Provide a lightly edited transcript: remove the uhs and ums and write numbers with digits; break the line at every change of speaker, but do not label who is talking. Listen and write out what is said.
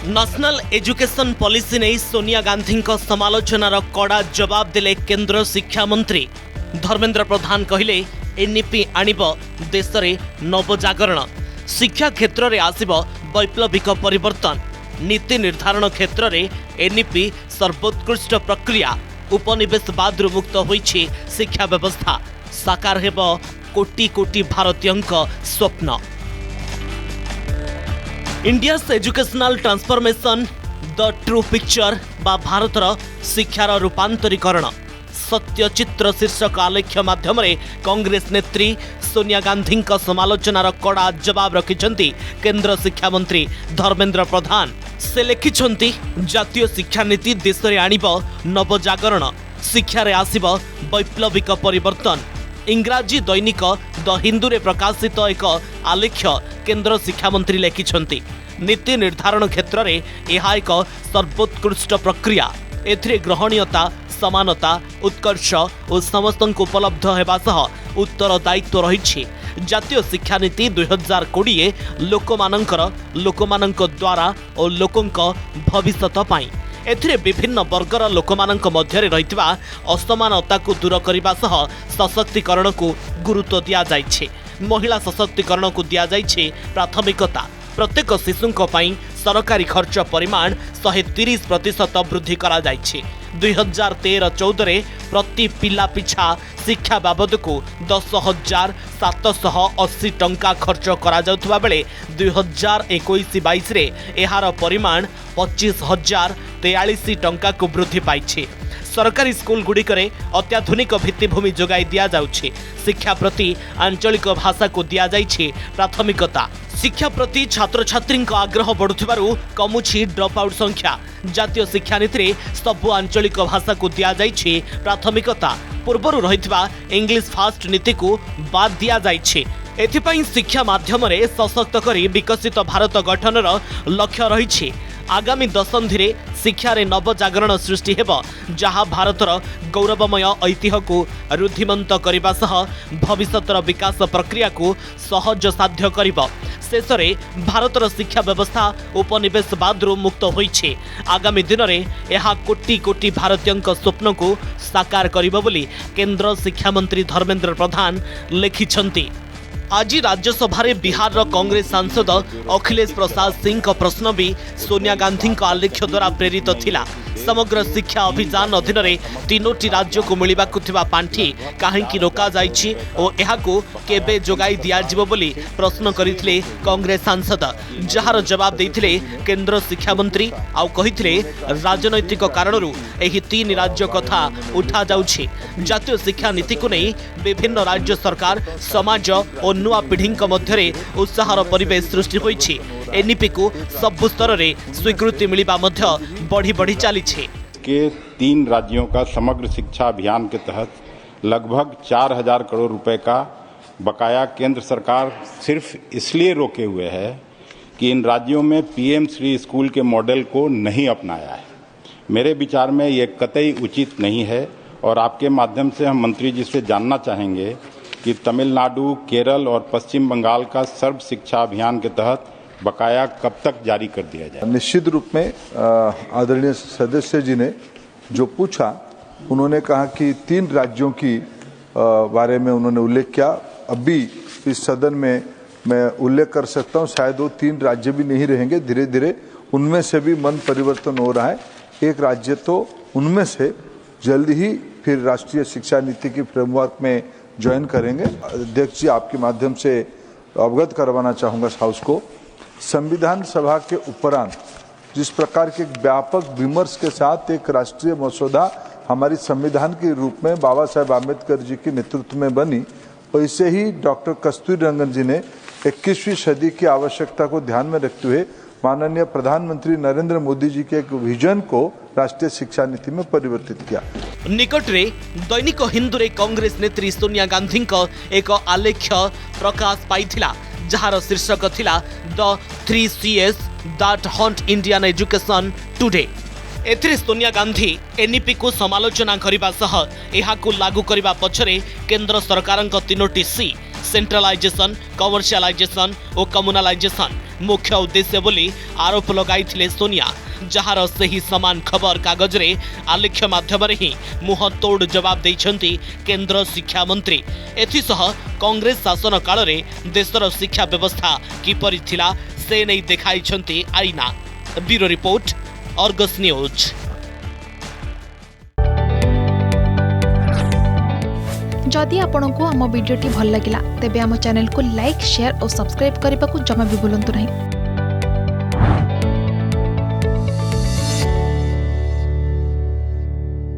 National education policy नहीं सोनिया गांधी समालोचनार कड़ा जवाब देले केंद्र शिक्षा मंत्री धर्मेंद्र प्रधान कहले एनईपी आणिब देश में नवजागरण शिक्षा क्षेत्र में आसिब वैप्लविक परिवर्तन नीति निर्धारण क्षेत्र में एनईपी सर्वोत्कृष्ट प्रक्रिया उपनिवेशवाद मुक्त होइछि शिक्षा व्यवस्था साकार हेब कोटी कोटी भारतीयों स्वप्न। India's educational transformation the true picture बा भारतर शिक्षार रूपांतरीकरण सत्यचित्र शीर्षक आलेख्य माध्यम कांग्रेस नेत्री सोनिया गांधी समालोचनार कड़ा जवाब रखिछंती केंद्र शिक्षा मंत्री धर्मेंद्र प्रधान। से लिखिछंती जातीय शिक्षा नीति देश में आणिब नवजागरण शिक्षा रे आसिब वैप्लविक परिवर्तन। इंग्राजी दैनिक द हिंदू रे प्रकाशित एक आलेख्य केंद्र शिक्षा मंत्री लिखिछंती नीति निर्धारण क्षेत्र में यह एक सर्वोत्कृष्ट प्रक्रिया एथिरे ग्रहणीयता समानता उत्कर्ष और समस्त उपलब्ध होगा सह उत्तरदायित्व रही जातीय शिक्षा नीति 2020 लोकमानंक द्वारा और लोकों भविष्यत पाई एथिरे विभिन्न वर्गर लोकमानंक मध्य रहितबा असमानता को दूर करने सह सशक्तिकरण को गुरुत्व दिया जाइछे। महिला सशक्तिकरण को दिया जाइछे प्राथमिकता। प्रत्येक शिशुंक पई सरकारी खर्च परिमाण 130% वृद्धि करा जाइछे। 2013-14 प्रति पिला पिछा शिक्षा बाबद को 10,780 टंका खर्च करा जाउथबा बेले 2021-22 रे एहार परिमाण 25,043 टंका को वृद्धि पाइछे। सरकारी स्कूल गुड़िकरे अत्याधुनिक भित्तिभूमि जोगाई दिया जाउछे। शिक्षा प्रति आंचलिक भाषा को दिया जाइछे प्राथमिकता। शिक्षा प्रति छात्र छात्री आग्रह बढ़ुथिबारु कमुछि ड्रॉप आउट संख्या। जातीय शिक्षा नीति सबु आंचलिक भाषा को दिया जाइछे प्राथमिकता। पूर्वरु रहितबा इंग्लिश फास्ट नीति को बाद दिया जाइछे। एथिपाई शिक्षा माध्यम रे सशक्त करी विकसित भारत गठनर लक्ष्य रहिछे। आगामी दशंधि रे शिक्षा रे नवजागरण सृष्टि हेब जहाँ भारतर गौरवमय ऐतिह्य को रुद्धिमंत करने सह भविष्यतर विकास प्रक्रिया को सहज साध्य करिब। शेष में भारतर शिक्षा व्यवस्था उपनिवेशवाद मुक्त होइछे। आगामी दिन में यह कोटी कोटी भारतीयों स्वप्न को साकार करिब बोली केंद्र शिक्षा मंत्री धर्मेंद्र प्रधान लिखिछंती। आज राज्यसभा बिहार कांग्रेस सांसद अखिलेश प्रसाद सिंह का प्रश्न भी सोनिया गांधी आलेख्य द्वारा प्रेरित थिला। समग्र शिक्षा अभियान अधीन में तीनोटी राज्य को मिलवाकु थिबा पांठी काहेकि रोका जाइछि और एहाको केबे जोगाई दिया जिवो बोली प्रश्न करिथिले कांग्रेस सांसद, जहार जवाब देइथिले केंद्र शिक्षा मंत्री आउ कहिथिले राजनैतिक कारणरू एही तीन राज्य कथा उठा जाउछि। जातीय शिक्षा नीति को नहीं विभिन्न राज्य सरकार समाज और नुआ पीढ़ी मध्य उत्साहर परिवेश सृष्टि होइछि। एनईपी को सब स्तर रे स्वीकृति मिलिबा मध्य बढ़ी बढ़ी चली
के 3 राज्यों का समग्र शिक्षा अभियान के तहत लगभग 4,000 करोड़ रुपए का बकाया केंद्र सरकार सिर्फ इसलिए रोके हुए है कि इन राज्यों में पीएम श्री स्कूल के मॉडल को नहीं अपनाया है। मेरे विचार में ये कतई उचित नहीं है और आपके माध्यम से हम मंत्री जी से जानना चाहेंगे कि तमिलनाडु, केरल और पश्चिम बंगाल का सर्व शिक्षा अभियान के तहत बकाया कब तक जारी कर दिया जाए।
निश्चित रूप में आदरणीय सदस्य जी ने जो पूछा, उन्होंने कहा कि 3 राज्यों की बारे में उन्होंने उल्लेख किया। अभी इस सदन में मैं उल्लेख कर सकता हूं, शायद वो 3 राज्य भी नहीं रहेंगे, धीरे धीरे उनमें से भी मन परिवर्तन हो रहा है। एक राज्य तो उनमें से जल्द ही फिर राष्ट्रीय शिक्षा नीति की फ्रेमवर्क में ज्वाइन करेंगे। अध्यक्ष जी, आपके माध्यम से अवगत करवाना चाहूँगा हाउस को, संविधान सभा के उपरांत जिस प्रकार के व्यापक विमर्श के साथ एक राष्ट्रीय मसौदा हमारी संविधान के रूप में बाबा साहेब आम्बेडकर जी के नेतृत्व में बनी, वैसे ही डॉक्टर कस्तूरी रंगन जी ने 21वीं सदी की आवश्यकता को ध्यान में रखते हुए माननीय प्रधानमंत्री नरेंद्र मोदी जी के एक विजन को राष्ट्रीय शिक्षा नीति में परिवर्तित किया।
निकट रे दैनिक हिंदू रे कांग्रेस नेत्री सोनिया गांधी एक आलेख्य प्रकाश पाइथिला, जहार शीर्षक थिला the 3 Cs that haunt Indian education today. एथिरे सोनिया गांधी एनईपी को समालोचना करने सह एहाकु लागू करने पछरे केंद्र सरकार 3टी सी सेंट्रलाइजेशन, कमर्शियलाइजेशन और कम्युनालाइजेशन मुख्य उद्देश्य बोली आरोप लगाई सोनिया, जहार सही समान खबर कागज रे आलेख्य माध्यम ही मुह तोड़ जवाब देइछंती केंद्र शिक्षा मंत्री। एथिसह कांग्रेस शासन काल रे देशर शिक्षा व्यवस्था किपरि थिला से नहीं देखाइछंती आईना। Bureau report, Argus news.
जदि आपंक आम भिडी भल लगा तेब आम चैनल को लाइक, शेयर और सब्सक्राइब करने को जमा भी भूलु नहीं।